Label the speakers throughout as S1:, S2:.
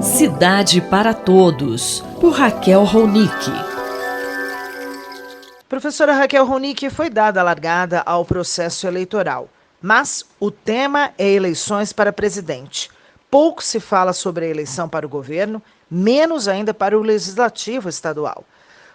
S1: Cidade para Todos, por Raquel Ronick.
S2: Professora Raquel Ronick, foi dada a largada ao processo eleitoral, mas o tema é eleições para presidente. Pouco se fala sobre a eleição para o governo, menos ainda para o legislativo estadual.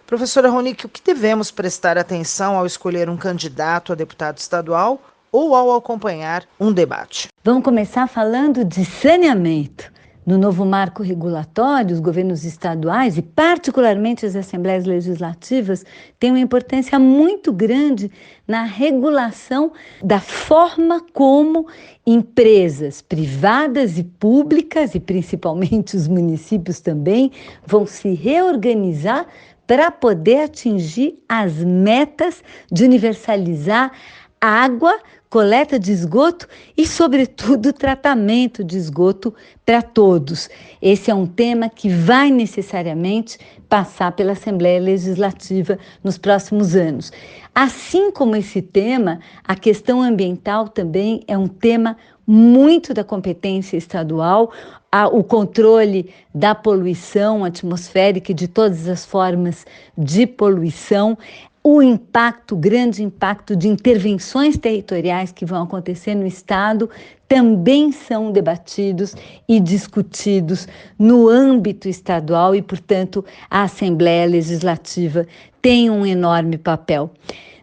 S2: Professora Ronick, o que devemos prestar atenção ao escolher um candidato a deputado estadual ou ao acompanhar um debate?
S3: Vamos começar falando de saneamento. No novo marco regulatório, os governos estaduais e particularmente as assembleias legislativas têm uma importância muito grande na regulação da forma como empresas privadas e públicas, e principalmente os municípios também, vão se reorganizar para poder atingir as metas de universalizar água, coleta de esgoto e, sobretudo, tratamento de esgoto para todos. Esse é um tema que vai necessariamente passar pela Assembleia Legislativa nos próximos anos. Assim como esse tema, a questão ambiental também é um tema muito da competência estadual, o controle da poluição atmosférica e de todas as formas de poluição, o grande impacto de intervenções territoriais que vão acontecer no Estado também são debatidos e discutidos no âmbito estadual e, portanto, a Assembleia Legislativa tem um enorme papel.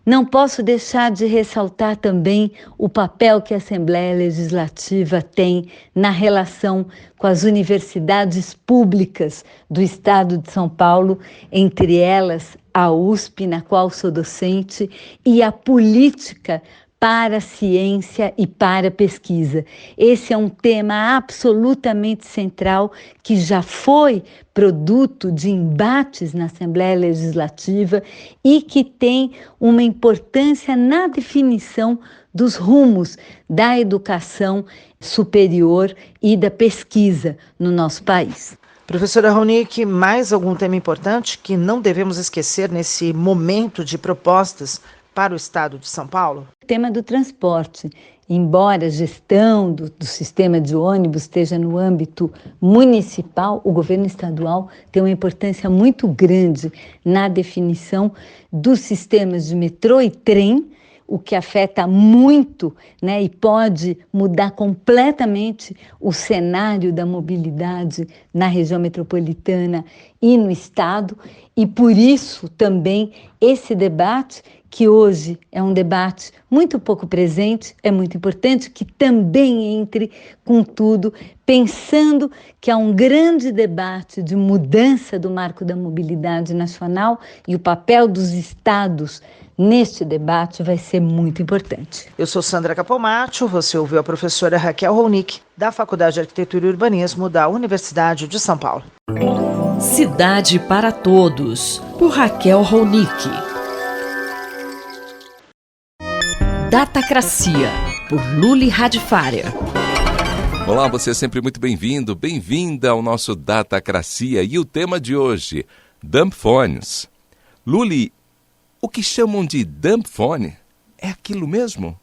S3: Não posso deixar de ressaltar também o papel que a Assembleia Legislativa tem na relação com as universidades públicas do Estado de São Paulo, entre elas a USP, na qual sou docente, e a política para a ciência e para a pesquisa. Esse é um tema absolutamente central que já foi produto de embates na Assembleia Legislativa e que tem uma importância na definição dos rumos da educação superior e da pesquisa no nosso país.
S2: Professora Ronick, mais algum tema importante que não devemos esquecer nesse momento de propostas para o Estado de São Paulo?
S3: O tema do transporte. Embora a gestão do sistema de ônibus esteja no âmbito municipal, o governo estadual tem uma importância muito grande na definição dos sistemas de metrô e trem, o que afeta muito, né, e pode mudar completamente o cenário da mobilidade na região metropolitana e no estado, e por isso também esse debate, que hoje é um debate muito pouco presente, é muito importante que também entre com tudo, pensando que há um grande debate de mudança do marco da mobilidade nacional e o papel dos estados neste debate vai ser muito importante.
S2: Eu sou Sandra Capomatto, você ouviu a professora Raquel Ronick, da Faculdade de Arquitetura e Urbanismo da Universidade de São Paulo.
S1: Cidade para Todos, por Raquel Ronick. Datacracia, por Luli Radifária.
S4: Olá, você é sempre muito bem-vindo, bem-vinda ao nosso Datacracia. E o tema de hoje, dumb phones. Luli, o que chamam de dumb phone é aquilo mesmo?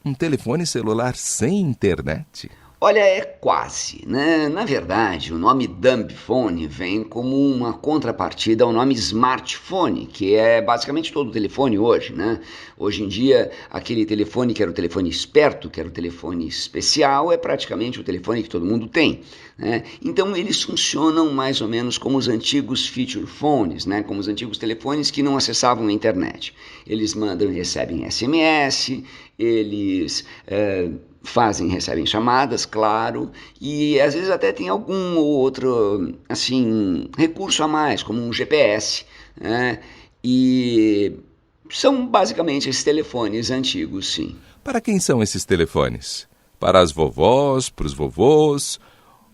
S4: Um telefone celular sem internet?
S5: Olha, é quase, né? Na verdade, o nome dumb phone vem como uma contrapartida ao nome smartphone, que é basicamente todo o telefone hoje, né? Hoje em dia, aquele telefone que era o telefone esperto, que era o telefone especial, é praticamente o telefone que todo mundo tem, né? Então, eles funcionam mais ou menos como os antigos feature phones, né? Como os antigos telefones que não acessavam a internet. Eles mandam e recebem SMS, eles recebem chamadas, claro, e às vezes até tem algum ou outro, assim, recurso a mais, como um GPS, né? E são basicamente esses telefones antigos, sim.
S4: Para quem são esses telefones? Para as vovós, para os vovôs,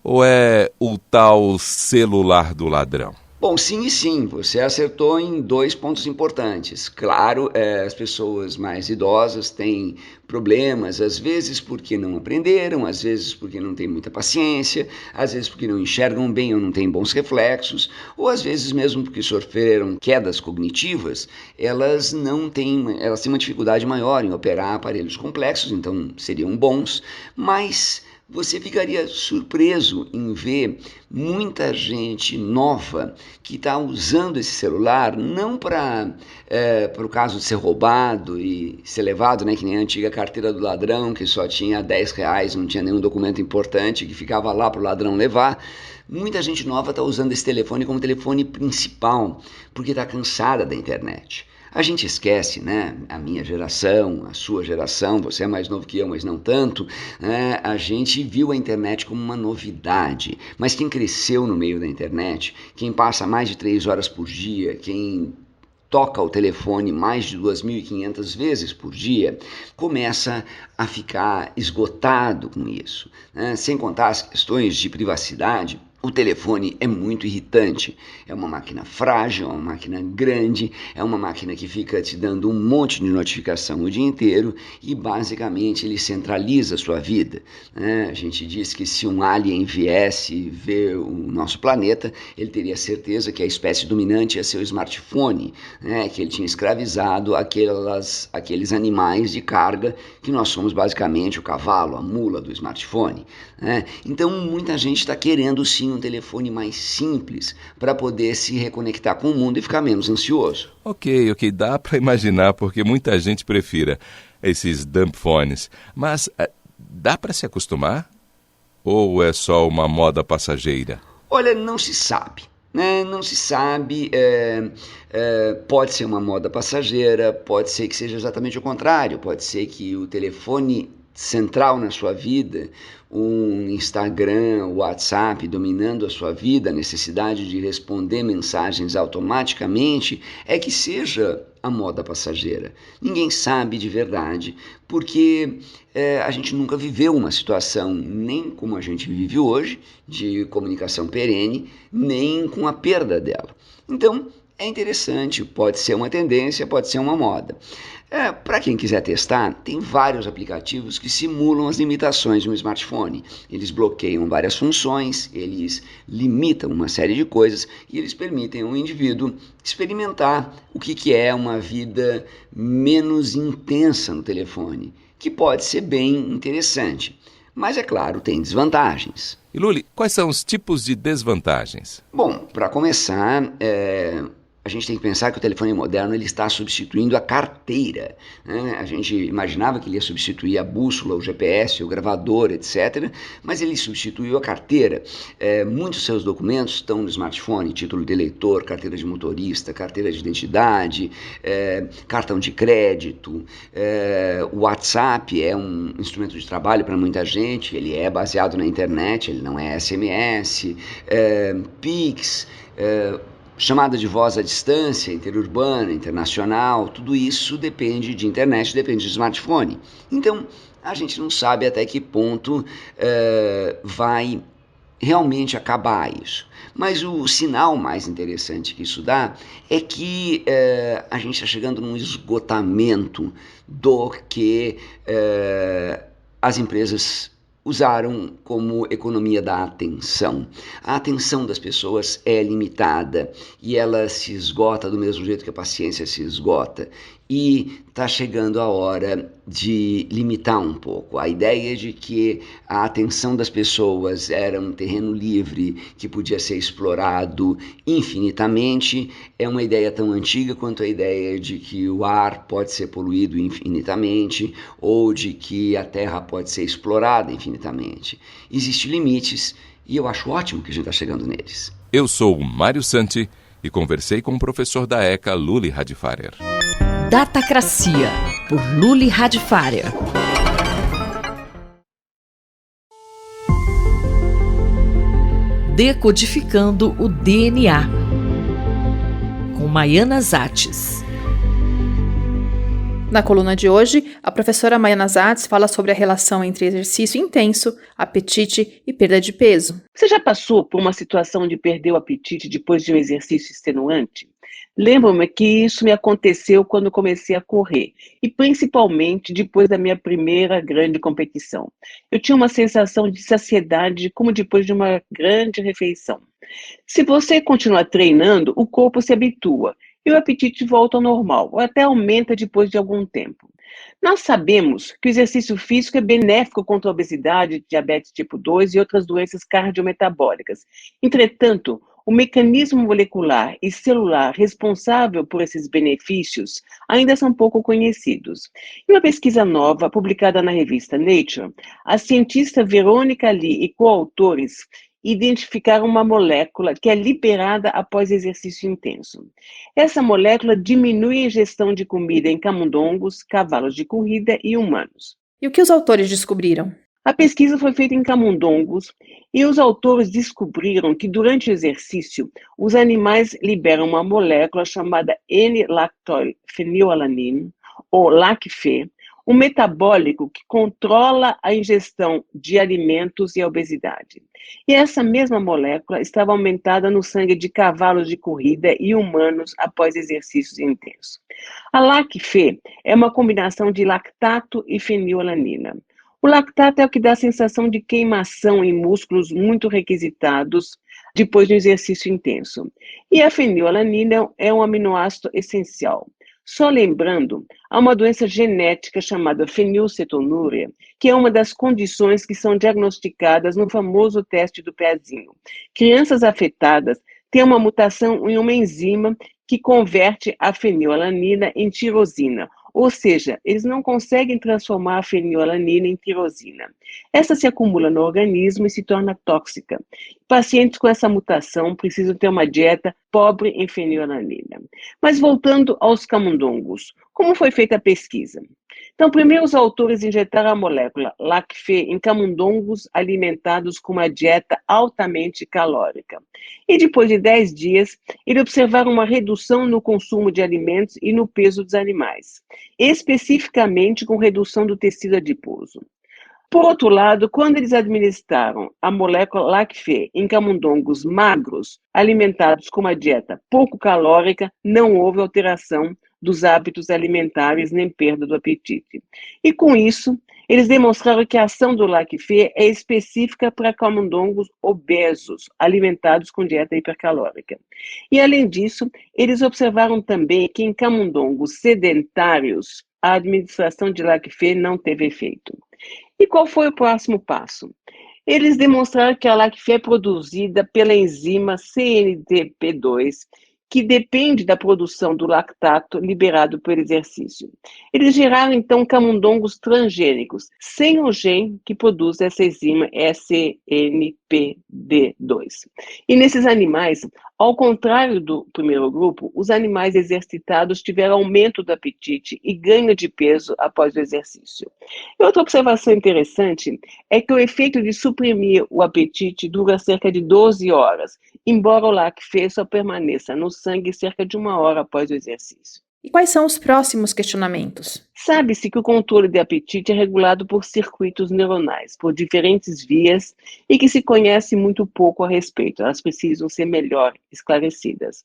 S4: ou é o tal celular do ladrão?
S5: Bom, sim e sim, você acertou em 2 pontos importantes. Claro, as pessoas mais idosas têm problemas, às vezes porque não aprenderam, às vezes porque não têm muita paciência, às vezes porque não enxergam bem ou não têm bons reflexos, ou às vezes mesmo porque sofreram quedas cognitivas, elas têm uma dificuldade maior em operar aparelhos complexos, então seriam bons, mas você ficaria surpreso em ver muita gente nova que está usando esse celular não para o caso de ser roubado e ser levado, né, que nem a antiga carteira do ladrão, que só tinha R$ 10, não tinha nenhum documento importante, que ficava lá para o ladrão levar. Muita gente nova está usando esse telefone como telefone principal, porque está cansada da internet. A gente esquece, né? A minha geração, a sua geração, você é mais novo que eu, mas não tanto, né? A gente viu a internet como uma novidade, mas quem cresceu no meio da internet, quem passa mais de 3 horas por dia, quem toca o telefone mais de 2.500 vezes por dia, começa a ficar esgotado com isso, né? Sem contar as questões de privacidade. O telefone é muito irritante, é uma máquina frágil, é uma máquina grande, é uma máquina que fica te dando um monte de notificação o dia inteiro e basicamente ele centraliza a sua vida, né? A gente diz que se um alien viesse ver o nosso planeta, ele teria certeza que a espécie dominante ia ser o smartphone, né? Que ele tinha escravizado aqueles animais de carga que nós somos basicamente o cavalo, a mula do smartphone, né? Então muita gente está querendo sim um telefone mais simples para poder se reconectar com o mundo e ficar menos ansioso.
S4: Ok, dá para imaginar porque muita gente prefira esses dumb phones. Mas dá para se acostumar? Ou é só uma moda passageira?
S5: Olha, não se sabe, né? Não se sabe, pode ser uma moda passageira, pode ser que seja exatamente o contrário, pode ser que o telefone central na sua vida, um Instagram, WhatsApp dominando a sua vida, a necessidade de responder mensagens automaticamente, é que seja a moda passageira. Ninguém sabe de verdade, porque a gente nunca viveu uma situação nem como a gente vive hoje, de comunicação perene, nem com a perda dela. Então, é interessante, pode ser uma tendência, pode ser uma moda. Para quem quiser testar, tem vários aplicativos que simulam as limitações de um smartphone. Eles bloqueiam várias funções, eles limitam uma série de coisas e eles permitem ao indivíduo experimentar o que é uma vida menos intensa no telefone, que pode ser bem interessante. Mas, é claro, tem desvantagens.
S4: E Luli, quais são os tipos de desvantagens?
S5: Bom, para começar, a gente tem que pensar que o telefone moderno ele está substituindo a carteira, né? A gente imaginava que ele ia substituir a bússola, o GPS, o gravador, etc. Mas ele substituiu a carteira. Muitos seus documentos estão no smartphone, título de eleitor, carteira de motorista, carteira de identidade, cartão de crédito. O WhatsApp é um instrumento de trabalho para muita gente, ele é baseado na internet, ele não é SMS, Pix, chamada de voz à distância, interurbana, internacional, tudo isso depende de internet, depende de smartphone. Então, a gente não sabe até que ponto vai realmente acabar isso. Mas o sinal mais interessante que isso dá é que a gente está chegando num esgotamento do que as empresas usaram como economia da atenção. A atenção das pessoas é limitada e ela se esgota do mesmo jeito que a paciência se esgota. E está chegando a hora de limitar um pouco. A ideia de que a atenção das pessoas era um terreno livre que podia ser explorado infinitamente é uma ideia tão antiga quanto a ideia de que o ar pode ser poluído infinitamente ou de que a terra pode ser explorada infinitamente. Existem limites e eu acho ótimo que a gente está chegando neles.
S4: Eu sou o Mário Santi e conversei com o professor da ECA, Luli Radfarer.
S1: Datacracia, por Luli Radfarer. Decodificando o DNA, com Maiana Zates.
S6: Na coluna de hoje, a professora Maiana Zates fala sobre a relação entre exercício intenso, apetite e perda de peso.
S7: Você já passou por uma situação de perder o apetite depois de um exercício extenuante? Lembro-me que isso me aconteceu quando comecei a correr, e principalmente depois da minha primeira grande competição. Eu tinha uma sensação de saciedade como depois de uma grande refeição. Se você continuar treinando, o corpo se habitua e o apetite volta ao normal, ou até aumenta depois de algum tempo. Nós sabemos que o exercício físico é benéfico contra a obesidade, diabetes tipo 2 e outras doenças cardiometabólicas. Entretanto, o mecanismo molecular e celular responsável por esses benefícios ainda são pouco conhecidos. Em uma pesquisa nova, publicada na revista Nature, a cientista Verônica Lee e coautores identificaram uma molécula que é liberada após exercício intenso. Essa molécula diminui a ingestão de comida em camundongos, cavalos de corrida e humanos.
S6: E o que os autores descobriram?
S7: A pesquisa foi feita em camundongos e os autores descobriram que durante o exercício, os animais liberam uma molécula chamada N-lactol-fenilalanina, ou LACFE, um metabólico que controla a ingestão de alimentos e a obesidade. E essa mesma molécula estava aumentada no sangue de cavalos de corrida e humanos após exercícios intensos. A LACFE é uma combinação de lactato e fenilalanina. O lactato é o que dá a sensação de queimação em músculos muito requisitados depois de um exercício intenso. E a fenilalanina é um aminoácido essencial. Só lembrando, há uma doença genética chamada fenilcetonúria, que é uma das condições que são diagnosticadas no famoso teste do pezinho. Crianças afetadas têm uma mutação em uma enzima que converte a fenilalanina em tirosina, ou seja, eles não conseguem transformar a fenilalanina em tirosina. Essa se acumula no organismo e se torna tóxica. Pacientes com essa mutação precisam ter uma dieta pobre em fenilalanina. Mas voltando aos camundongos, como foi feita a pesquisa? Então, primeiro os autores injetaram a molécula LACFE em camundongos alimentados com uma dieta altamente calórica. E depois de 10 dias, eles observaram uma redução no consumo de alimentos e no peso dos animais, especificamente com redução do tecido adiposo. Por outro lado, quando eles administraram a molécula LACFE em camundongos magros, alimentados com uma dieta pouco calórica, não houve alteração dos hábitos alimentares nem perda do apetite. E com isso, eles demonstraram que a ação do LACFE é específica para camundongos obesos, alimentados com dieta hipercalórica. E além disso, eles observaram também que em camundongos sedentários, a administração de LACFE não teve efeito. E qual foi o próximo passo? Eles demonstraram que a LACFE é produzida pela enzima CNTP2, que depende da produção do lactato liberado pelo exercício. Eles geraram, então, camundongos transgênicos, sem o gene que produz essa enzima SNPD2. E nesses animais, ao contrário do primeiro grupo, os animais exercitados tiveram aumento do apetite e ganho de peso após o exercício. E outra observação interessante é que o efeito de suprimir o apetite dura cerca de 12 horas, embora o LACFE só permaneça no sangue cerca de 1 hora após o exercício.
S6: E quais são os próximos questionamentos?
S7: Sabe-se que o controle de apetite é regulado por circuitos neuronais, por diferentes vias, e que se conhece muito pouco a respeito. Elas precisam ser melhor esclarecidas.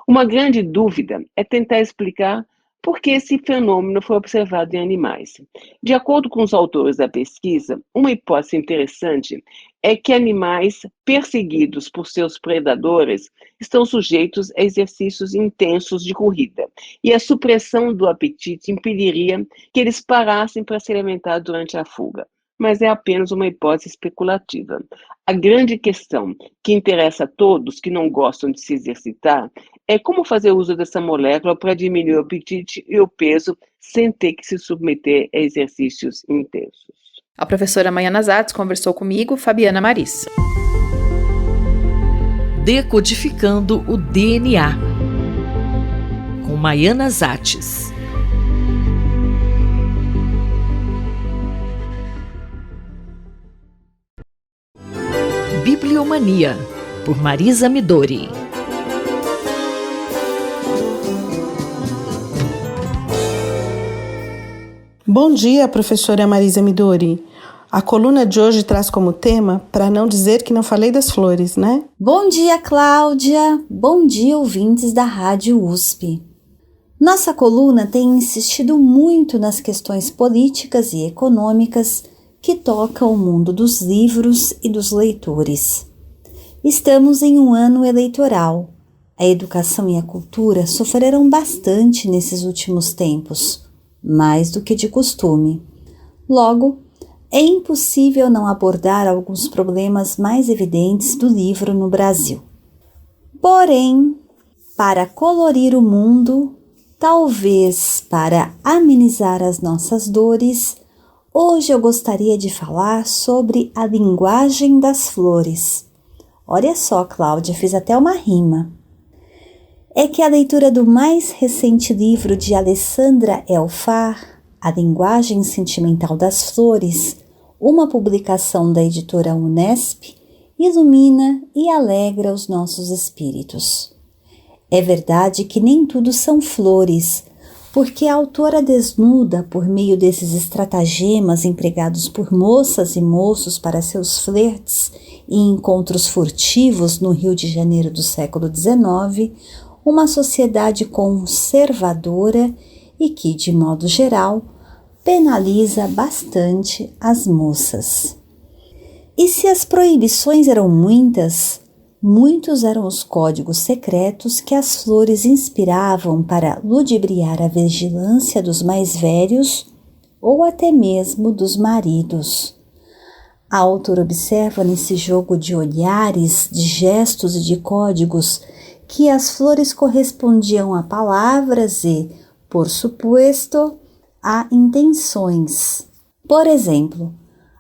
S7: Uma grande dúvida é tentar explicar por que esse fenômeno foi observado em animais. De acordo com os autores da pesquisa, uma hipótese interessante é que animais perseguidos por seus predadores estão sujeitos a exercícios intensos de corrida, e a supressão do apetite impediria que eles parassem para se alimentar durante a fuga. Mas é apenas uma hipótese especulativa. A grande questão que interessa a todos que não gostam de se exercitar é como fazer uso dessa molécula para diminuir o apetite e o peso sem ter que se submeter a exercícios intensos.
S6: A professora Maiana Zatz conversou comigo, Fabiana Maris.
S1: Decodificando o DNA, com Maiana Zatz. Bibliomania, por Marisa Midori.
S8: Bom dia, professora Marisa Midori. A coluna de hoje traz como tema, para não dizer que não falei das flores, né?
S9: Bom dia, Cláudia. Bom dia, ouvintes da Rádio USP. Nossa coluna tem insistido muito nas questões políticas e econômicas que tocam o mundo dos livros e dos leitores. Estamos em um ano eleitoral. A educação e a cultura sofreram bastante nesses últimos tempos. mais do que de costume. Logo, é impossível não abordar alguns problemas mais evidentes do livro no Brasil. Porém, para colorir o mundo, talvez para amenizar as nossas dores, hoje eu gostaria de falar sobre a linguagem das flores. Olha só, Cláudia, fiz até uma rima. É que a leitura do mais recente livro de Alessandra Elfar, A Linguagem Sentimental das Flores, uma publicação da editora Unesp, ilumina e alegra os nossos espíritos. É verdade que nem tudo são flores, porque a autora desnuda, por meio desses estratagemas empregados por moças e moços para seus flertes e encontros furtivos no Rio de Janeiro do século XIX, uma sociedade conservadora e que, de modo geral, penaliza bastante as moças. E se as proibições eram muitos eram os códigos secretos que as flores inspiravam para ludibriar a vigilância dos mais velhos ou até mesmo dos maridos. A autora observa nesse jogo de olhares, de gestos e de códigos que as flores correspondiam a palavras e, por suposto, a intenções. Por exemplo,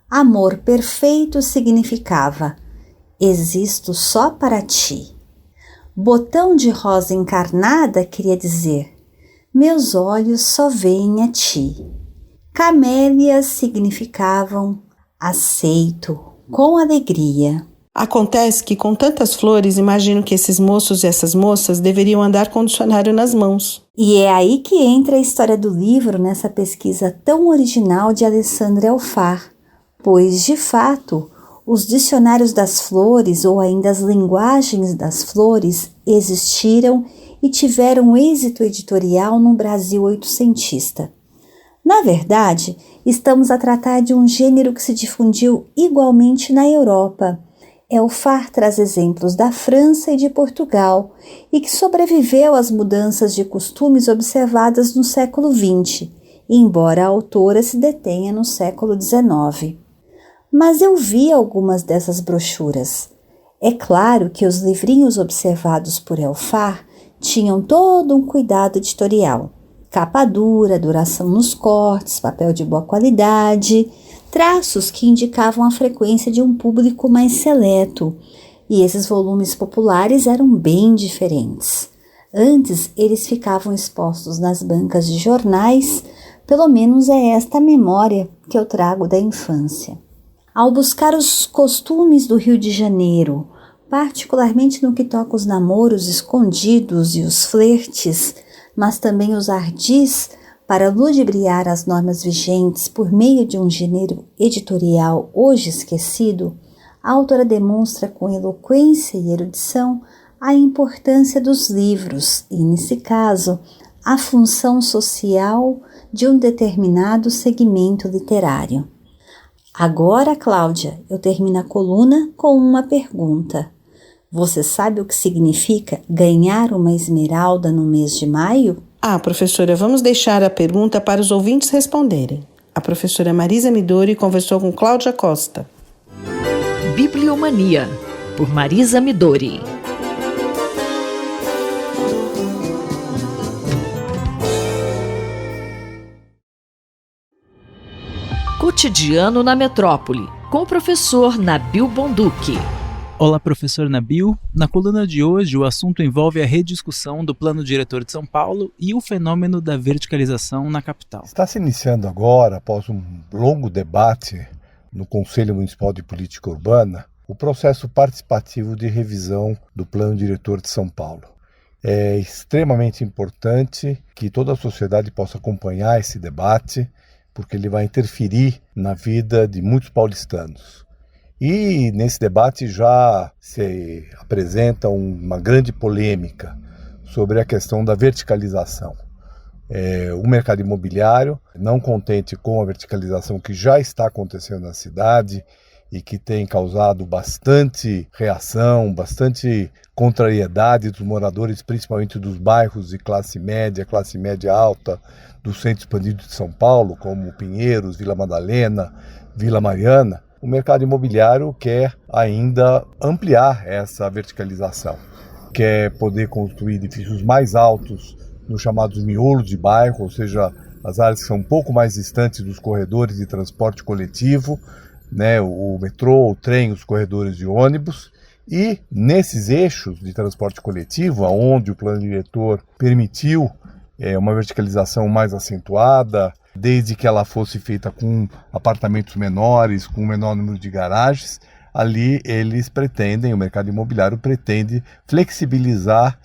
S9: amor perfeito significava existo só para ti. Botão de rosa encarnada queria dizer meus olhos só veem a ti. Camélias significavam aceito, com alegria.
S8: Acontece que com tantas flores, imagino que esses moços e essas moças deveriam andar com o dicionário nas mãos.
S9: E é aí que entra a história do livro nessa pesquisa tão original de Alessandra Elfar, pois, de fato, os dicionários das flores ou ainda as linguagens das flores existiram e tiveram êxito editorial no Brasil oitocentista. Na verdade, estamos a tratar de um gênero que se difundiu igualmente na Europa. Elfar traz exemplos da França e de Portugal e que sobreviveu às mudanças de costumes observadas no século XX, embora a autora se detenha no século XIX. Mas eu vi algumas dessas brochuras. É claro que os livrinhos observados por Elfar tinham todo um cuidado editorial. Capa dura, duração nos cortes, papel de boa qualidade, traços que indicavam a frequência de um público mais seleto, e esses volumes populares eram bem diferentes. Antes, eles ficavam expostos nas bancas de jornais, pelo menos é esta a memória que eu trago da infância. Ao buscar os costumes do Rio de Janeiro, particularmente no que toca os namoros escondidos e os flertes, mas também os ardis, para ludibriar as normas vigentes por meio de um gênero editorial hoje esquecido, a autora demonstra com eloquência e erudição a importância dos livros e, nesse caso, a função social de um determinado segmento literário. Agora, Cláudia, eu termino a coluna com uma pergunta. Você sabe o que significa ganhar uma esmeralda no mês de maio?
S8: Professora, vamos deixar a pergunta para os ouvintes responderem. A professora Marisa Midori conversou com Cláudia Costa.
S1: Bibliomania, por Marisa Midori. Cotidiano na Metrópole, com o professor Nabil Bonduki.
S10: Olá, professor Nabil. Na coluna de hoje, o assunto envolve a rediscussão do Plano Diretor de São Paulo e o fenômeno da verticalização na capital.
S11: Está se iniciando agora, após um longo debate no Conselho Municipal de Política Urbana, o processo participativo de revisão do Plano Diretor de São Paulo. É extremamente importante que toda a sociedade possa acompanhar esse debate, porque ele vai interferir na vida de muitos paulistanos. E nesse debate já se apresenta uma grande polêmica sobre a questão da verticalização. O mercado imobiliário, não contente com a verticalização que já está acontecendo na cidade e que tem causado bastante reação, bastante contrariedade dos moradores, principalmente dos bairros de classe média alta, do centro expandido de São Paulo, como Pinheiros, Vila Madalena, Vila Mariana. O mercado imobiliário quer ainda ampliar essa verticalização, quer poder construir edifícios mais altos nos chamados miolos de bairro, ou seja, as áreas que são um pouco mais distantes dos corredores de transporte coletivo, né, o metrô, o trem, os corredores de ônibus. E nesses eixos de transporte coletivo, onde o plano diretor permitiu uma verticalização mais acentuada, desde que ela fosse feita com apartamentos menores, com um menor número de garagens, ali eles pretendem, o mercado imobiliário pretende flexibilizar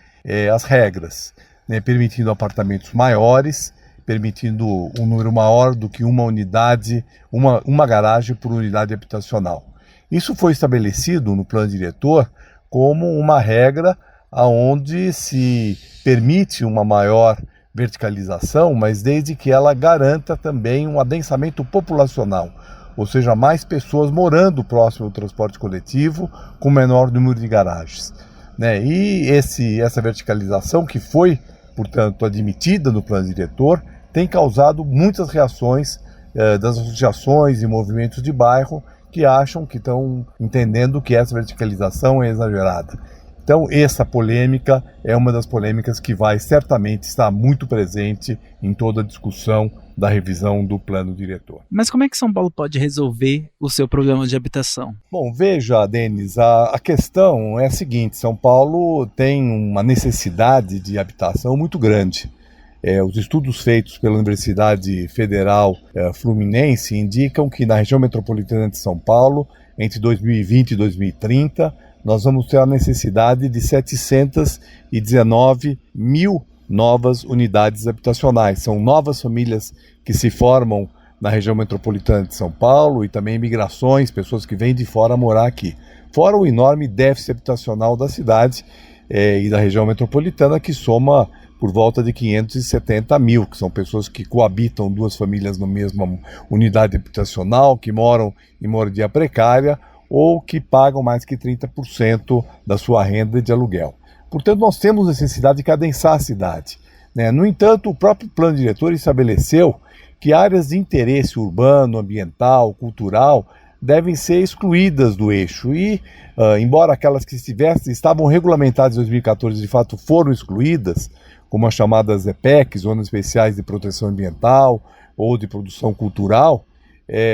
S11: as regras, né, permitindo apartamentos maiores, permitindo um número maior do que uma unidade, uma garagem por unidade habitacional. Isso foi estabelecido no plano diretor como uma regra onde se permite uma maior verticalização, mas desde que ela garanta também um adensamento populacional, ou seja, mais pessoas morando próximo do transporte coletivo com menor número de garagens, né? E essa verticalização que foi, portanto, admitida no plano diretor, tem causado muitas reações das associações e movimentos de bairro que acham, que estão entendendo que essa verticalização é exagerada. Então, essa polêmica é uma das polêmicas que vai certamente estar muito presente em toda a discussão da revisão do plano diretor.
S10: Mas como é que São Paulo pode resolver o seu problema de habitação?
S11: Bom, veja, Denis, a questão é a seguinte: São Paulo tem uma necessidade de habitação muito grande. Os estudos feitos pela Universidade Federal Fluminense indicam que na região metropolitana de São Paulo, entre 2020 e 2030, nós vamos ter a necessidade de 719 mil novas unidades habitacionais. São novas famílias que se formam na região metropolitana de São Paulo e também migrações, pessoas que vêm de fora morar aqui. Fora o enorme déficit habitacional da cidade e da região metropolitana, que soma por volta de 570 mil, que são pessoas que coabitam duas famílias na mesma unidade habitacional, que moram em moradia precária ou que pagam mais que 30% da sua renda de aluguel. Portanto, nós temos necessidade de cadensar a cidade, né? No entanto, o próprio plano diretor estabeleceu que áreas de interesse urbano, ambiental, cultural devem ser excluídas do eixo e, embora aquelas que estavam regulamentadas em 2014 de fato foram excluídas, como as chamadas EPECs, Zonas Especiais de Proteção Ambiental ou de Produção Cultural,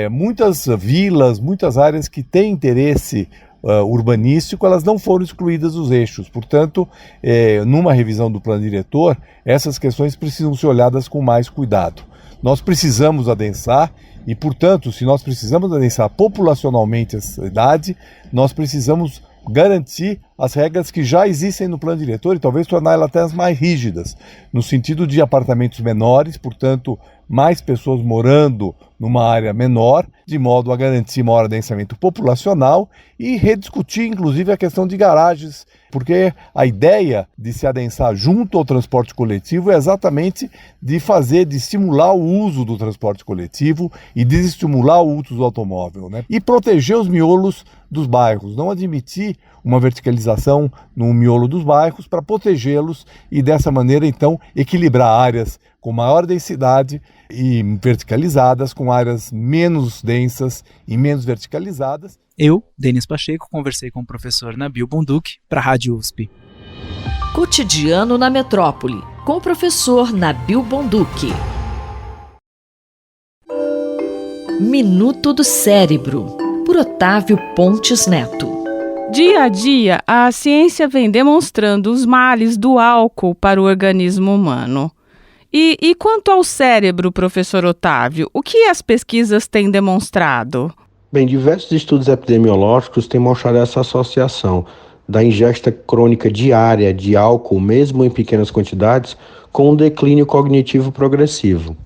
S11: muitas vilas, muitas áreas que têm interesse urbanístico, elas não foram excluídas dos eixos. Portanto, numa revisão do plano diretor, essas questões precisam ser olhadas com mais cuidado. Nós precisamos adensar e, portanto, se nós precisamos adensar populacionalmente a cidade, nós precisamos garantir as regras que já existem no plano diretor e talvez torná-las até as mais rígidas, no sentido de apartamentos menores, portanto, mais pessoas morando numa área menor, de modo a garantir maior adensamento populacional e rediscutir, inclusive, a questão de garagens, porque a ideia de se adensar junto ao transporte coletivo é exatamente de estimular o uso do transporte coletivo e desestimular o uso do automóvel, né? E proteger os miolos dos bairros, não admitir uma verticalização no miolo dos bairros para protegê-los e dessa maneira, então, equilibrar áreas com maior densidade e verticalizadas, com áreas menos densas e menos verticalizadas.
S10: Eu, Denis Pacheco, conversei com o professor Nabil Bonduki para a Rádio USP.
S1: Cotidiano na Metrópole, com o professor Nabil Bonduki. Minuto do Cérebro, por Otávio Pontes Neto.
S12: Dia a dia, a ciência vem demonstrando os males do álcool para o organismo humano. E quanto ao cérebro, professor Otávio, o que as pesquisas têm demonstrado?
S13: Bem, diversos estudos epidemiológicos têm mostrado essa associação da ingesta crônica diária de álcool, mesmo em pequenas quantidades, com um declínio cognitivo progressivo.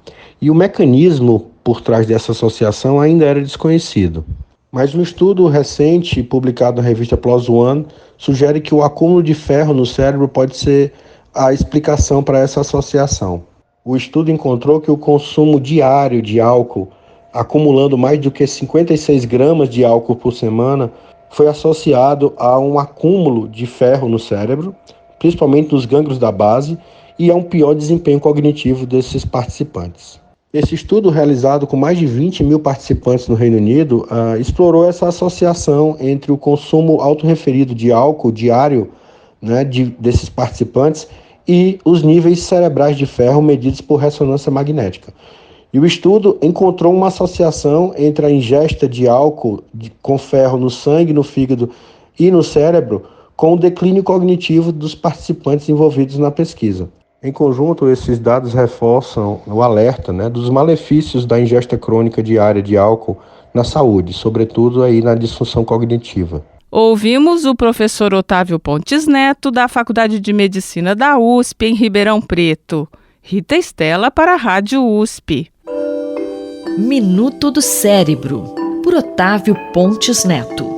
S13: E o mecanismo por trás dessa associação ainda era desconhecido. Mas um estudo recente, publicado na revista PLOS ONE, sugere que o acúmulo de ferro no cérebro pode ser a explicação para essa associação. O estudo encontrou que o consumo diário de álcool acumulando mais do que 56 gramas de álcool por semana, foi associado a um acúmulo de ferro no cérebro, principalmente nos gânglios da base, e a um pior desempenho cognitivo desses participantes. Esse estudo, realizado com mais de 20 mil participantes no Reino Unido, explorou essa associação entre o consumo autorreferido de álcool diário, né, desses participantes e os níveis cerebrais de ferro medidos por ressonância magnética. E o estudo encontrou uma associação entre a ingesta de álcool com ferro no sangue, no fígado e no cérebro com o declínio cognitivo dos participantes envolvidos na pesquisa. Em conjunto, esses dados reforçam o alerta, né, dos malefícios da ingesta crônica diária de álcool na saúde, sobretudo aí na disfunção cognitiva.
S12: Ouvimos o professor Otávio Pontes Neto, da Faculdade de Medicina da USP, em Ribeirão Preto. Rita Estela para a Rádio USP.
S1: Minuto do Cérebro, por Otávio Pontes Neto.